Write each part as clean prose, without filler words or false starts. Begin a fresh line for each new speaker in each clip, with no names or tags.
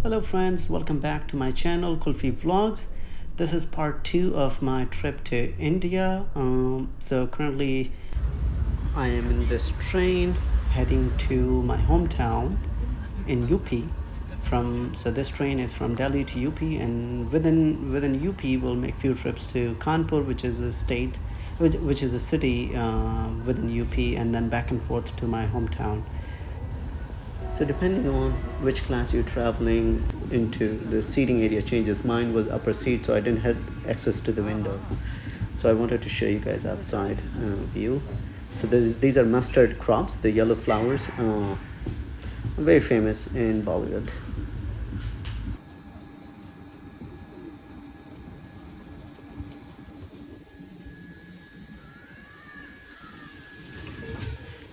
Hello friends, welcome back to my channel Kulfi Vlogs. This is part 2 of my trip to India. So currently I am in this train heading to my hometown in UP. So this train is from Delhi to UP, and within UP we'll make few trips to Kanpur, which is a state, which is a city within UP, and then back and forth to my hometown. So depending on which class you're traveling into, the seating area changes. Mine was upper seat, so I didn't have access to the window. So I wanted to show you guys outside view. So these are mustard crops, the yellow flowers, very famous in Bollywood.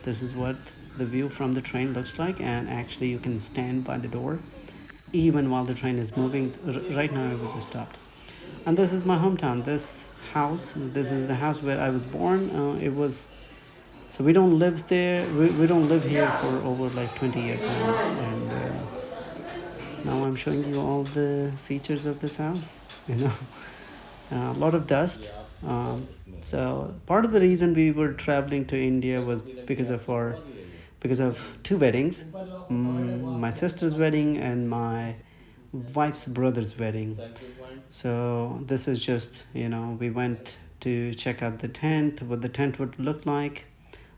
This is what the view from the train looks like, and actually you can stand by the door even while the train is moving. Right now it was stopped. And this is my hometown. This is the house where I was born. It was So we don't live there. We don't live here for over like 20 years now. And now I'm showing you all the features of this house. You know, a lot of dust. So part of the reason we were traveling to India was because of two weddings, my sister's wedding and my wife's brother's wedding. So this is just, we went to check out the tent, what the tent would look like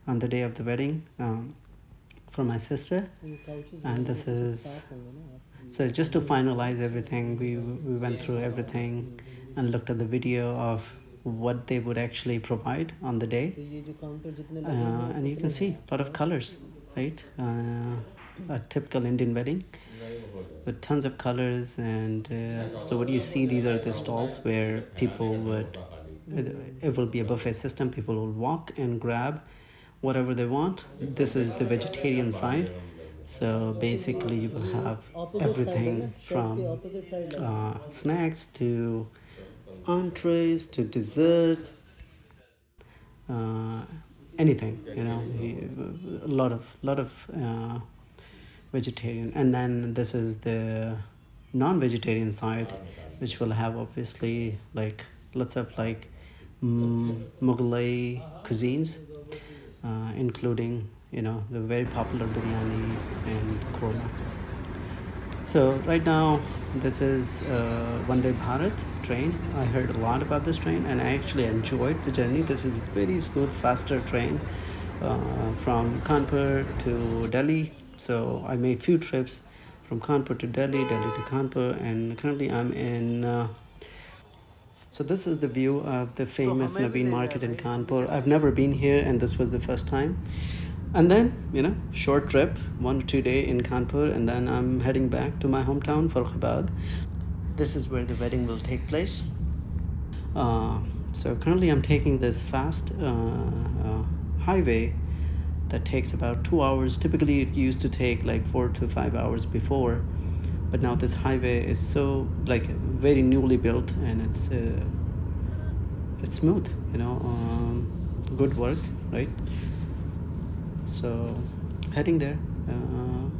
on the day of the wedding, for my sister. And this is so just to finalize everything, we went through everything and looked at the video of what they would actually provide on the day. And you can see a lot of colors, right? A typical Indian wedding with tons of colors. And so what you see, these are the stalls where people would, it will be a buffet system. People will walk and grab whatever they want. This is the vegetarian side. So basically you will have everything from snacks to entrees to dessert, uh, anything, a lot of vegetarian. And then this is the non-vegetarian side, which will have obviously like lots of like Mughlai cuisines, including the very popular biryani and korma. So right now, this is Vande Bharat train. I heard a lot about this train, and I actually enjoyed the journey. This is a very smooth, faster train from Kanpur to Delhi. So I made few trips from Kanpur to Delhi, Delhi to Kanpur, and currently I'm in. So this is the view of the famous Naveen Market in Kanpur. I've never been here, and this was the first time. And then, short trip, 1 to 2 day in Kanpur, and then I'm heading back to my hometown, Farrukhabad. This is where the wedding will take place. Uh, so currently I'm taking this fast highway that takes about 2 hours. Typically it used to take like 4 to 5 hours before, but now this highway is so like very newly built, and it's smooth, good work, right? So heading there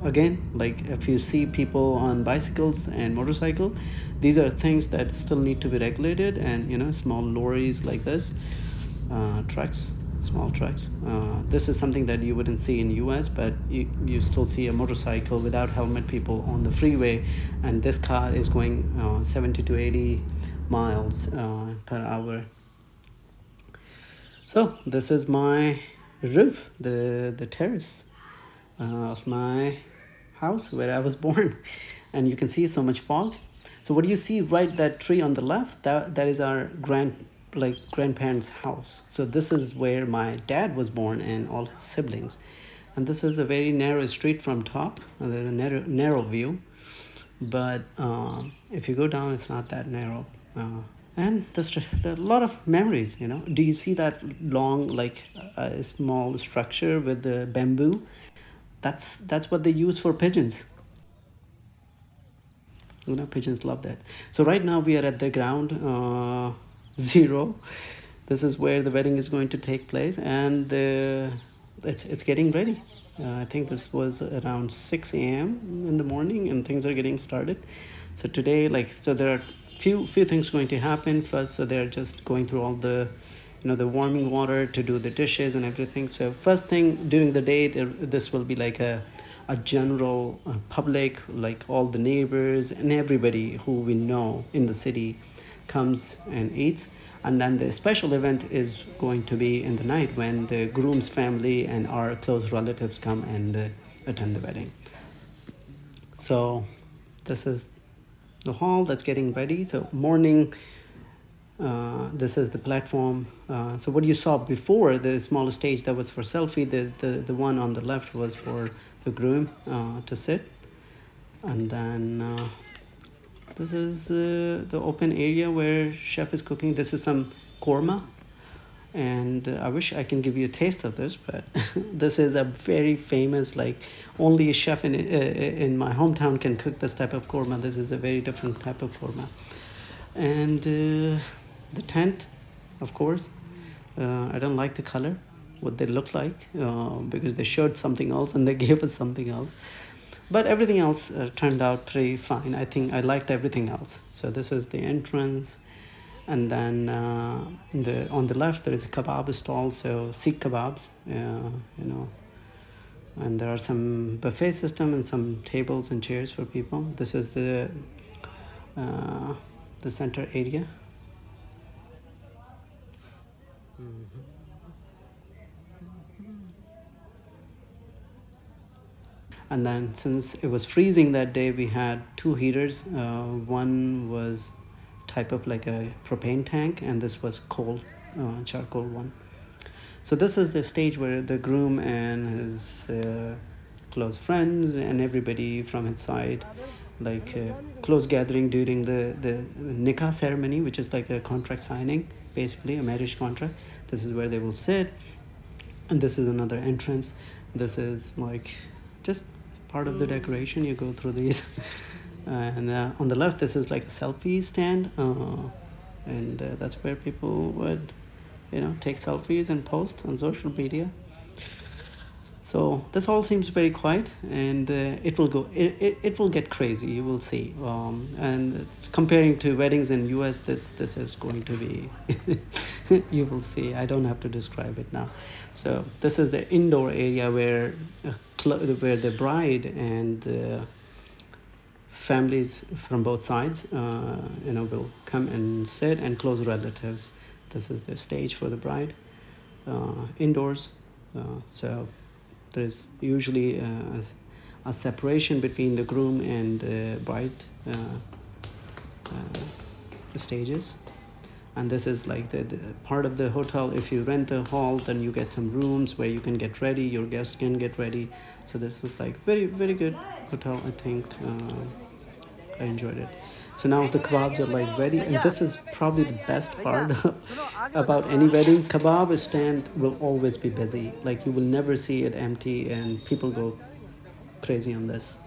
again, like if you see people on bicycles and motorcycle, these are things that still need to be regulated. And small lorries like this, trucks, small trucks, this is something that you wouldn't see in US, but you still see a motorcycle without helmet people on the freeway, and this car is going 70 to 80 miles per hour. So this is my roof, the terrace of my house where I was born, and you can see so much fog. So what do you see, right, that tree on the left, that is our grandparents' house. So this is where my dad was born and all his siblings. And this is a very narrow street from top, a narrow view. But if you go down, it's not that narrow. And there are a lot of memories. Do you see that long, like a small structure with the bamboo? That's what they use for pigeons. Pigeons love that. So right now we are at the ground zero. This is where the wedding is going to take place, and it's getting ready. I think this was around 6 a.m. in the morning, and things are getting started. So today, like, so there are few things going to happen. First, so they're just going through all the, the warming water to do the dishes and everything. So first thing during the day, this will be like a general public, like all the neighbors and everybody who we know in the city comes and eats. And then the special event is going to be in the night when the groom's family and our close relatives come and attend the wedding. So this is the hall that's getting ready. So morning, this is the platform. So what you saw before, the smaller stage that was for selfie, the one on the left was for the groom to sit. And then this is the open area where chef is cooking. This is some korma, and I wish I can give you a taste of this, but this is a very famous, like only a chef in my hometown can cook this type of korma. This is a very different type of korma. And the tent, of course, I don't like the color, what they look like, because they showed something else and they gave us something else. But everything else turned out pretty fine. I think I liked everything else. So this is the entrance, and then on the left there is a kebab stall, so Sikh kebabs, and there are some buffet system and some tables and chairs for people. This is the center area. And then since it was freezing that day, we had two heaters. One was type of like a propane tank, and this was coal, charcoal one. So this is the stage where the groom and his close friends and everybody from his side, like close gathering during the nikah ceremony, which is like a contract signing, basically a marriage contract. This is where they will sit, and this is another entrance. This is like just part of the decoration. You go through these. And on the left, this is like a selfie stand, and that's where people would take selfies and post on social media. So this all seems very quiet, and it will get crazy, you will see. And comparing to weddings in US, this is going to be you will see. I don't have to describe it now. So this is the indoor area where the bride and families from both sides will come and sit, and close relatives. This is the stage for the bride, indoors. So there's usually a separation between the groom and bride stages. And this is like the part of the hotel. If you rent the hall, then you get some rooms where you can get ready, your guests can get ready. So this is like very, very good hotel, I think. I enjoyed it. So now the kebabs are like ready, and this is probably the best part about any wedding. Kebab stand will always be busy. Like you will never see it empty, and people go crazy on this.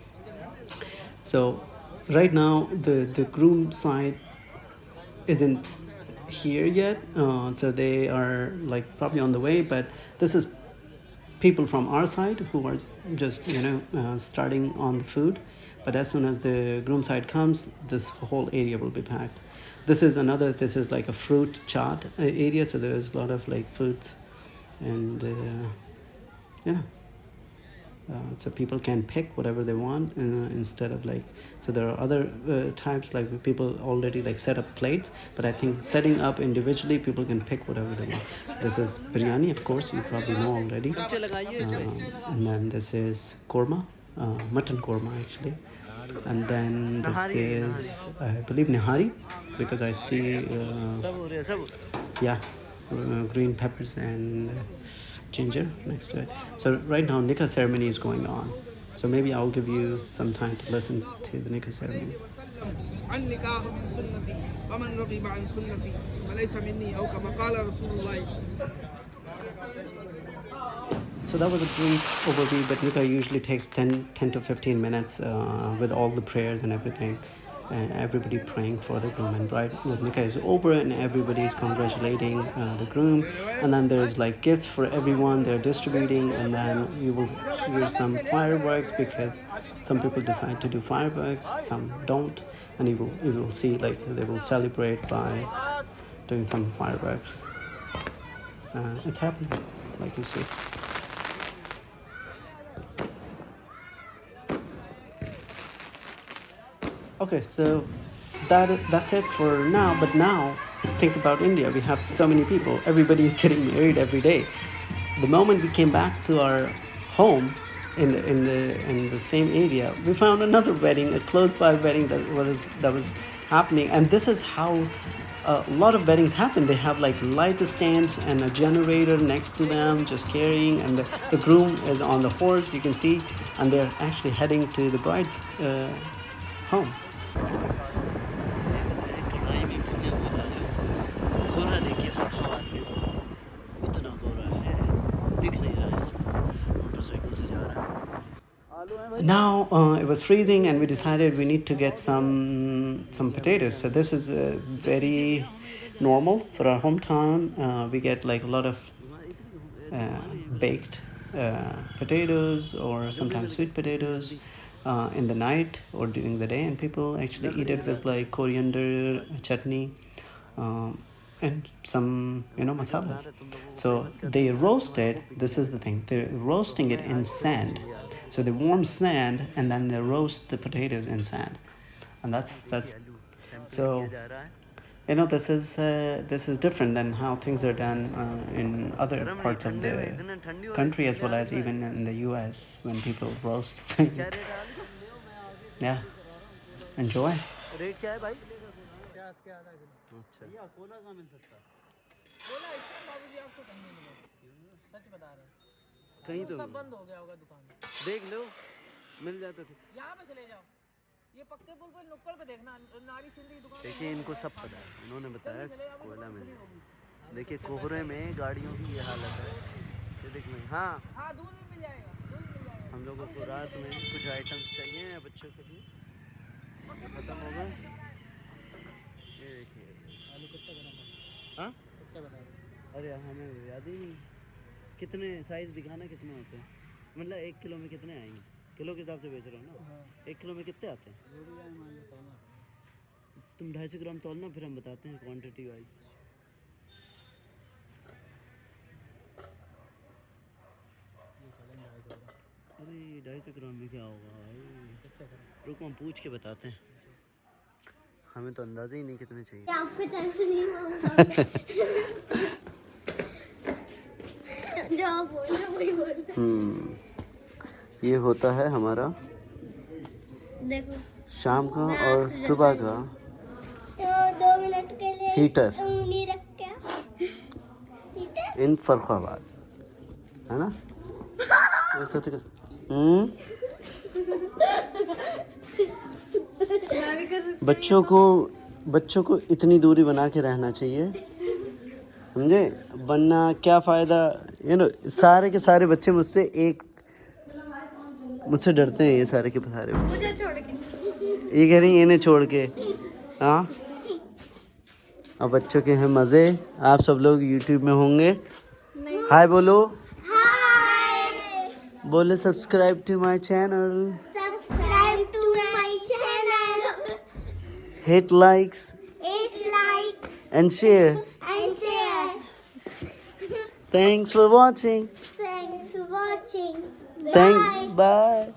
So right now the groom side isn't here yet, so they are like probably on the way. But this is people from our side who are just starting on the food. But as soon as the groom side comes, this whole area will be packed. This is like a fruit chaat area, so there is a lot of like fruit, and yeah. So people can pick whatever they want, instead of like, so there are other types, like people already like set up plates, but I think setting up individually, people can pick whatever they want. This is biryani, of course, you probably know already. And then this is korma, mutton korma actually. And then this is, I believe, nihari, because I see green peppers and ginger next to it. So right now nikah ceremony is going on, so maybe I'll give you some time to listen to the nikah ceremony. So that was a brief overview, but nikah usually takes 10 to 15 minutes with all the prayers and everything. and everybody praying for the groom and bride. The nikah is over and everybody is congratulating the groom, and then there's like gifts for everyone they're distributing, and then you will hear some fireworks because some people decide to do fireworks, some don't, and you will see like they will celebrate by doing some fireworks. It's happening, like you see. Okay, so that's it for now. But now, think about India. We have so many people. Everybody is getting married every day. The moment we came back to our home in the same area, we found another wedding, a close by wedding that was happening. And this is how a lot of weddings happen. They have like light stands and a generator next to them, just carrying, and the groom is on the horse. You can see, and they're actually heading to the bride's home. Now it was freezing and we decided we need to get some potatoes. So this is very normal for our hometown. We get like a lot of baked potatoes or sometimes sweet potatoes in the night or during the day, and people actually eat it with like coriander chutney and some masalas. So they roast it. This is the thing, they're roasting it in sand. So they warm sand and then they roast the potatoes in sand, and that's so this is different than how things are done in other parts of the country, as well as even in the US when people roast things. Yeah, enjoy. कहीं तो सब बंद हो गया होगा दुकान, देख लो मिल जाए तो ठीक। यहाँ पे चले जाओ, ये पक्के पुल पे नुक्कड़ पे देखना, नारी सिंधी दुकान। देखिए इनको सब पता है, उन्होंने बताया कोयला मिल जाए। देखिए कोहरे में गाड़ियों की ये हालत है, ये देखिए। हाँ हाँ दूध भी मिल जाएगा, दूध मिल जाएगा। हम लोगों को रात में कुछ आइटम्स चाहिए बच्चों के लिए, खत्म हो गए। ये देखिए आलू कितना बनाना, हाँ कितना बनाना, अरे हमें याद ही नहीं। कितने साइज दिखाना, कितने होते हैं, मतलब 1 किलो में कितने आएंगे, किलो के हिसाब से बेच रहे हो ना। हाँ। 1 किलो में कितने आते हैं, तुम 250 ग्राम तोलना, फिर हम बताते हैं क्वांटिटी वाइज। अरे 250 ग्राम में क्या होगा भाई, रुको हम पूछ के बताते हैं, हमें तो अंदाजा ही नहीं कितने चाहिए। आपको जो आप बोल रहे हो वही बोल। ये होता है हमारा, देखो शाम का और सुबह का, तो 2 मिनट के लिए हीटर उंगली रख के इन फर्रुखाबाद, है ना। वैसे तो बच्चों को इतनी दूरी बना के रहना चाहिए, समझे, वरना क्या फ़ायदा। सारे के सारे बच्चे मुझसे डरते हैं, ये सारे के सारे मुझे छोड़ के, ये कह रही है इन्हें छोड़ के। हाँ अब बच्चों के हैं मज़े। आप सब लोग यूट्यूब में होंगे, हाय बोलो, हाय बोले, subscribe to my channel, hit likes and share. Thanks for watching. Bye.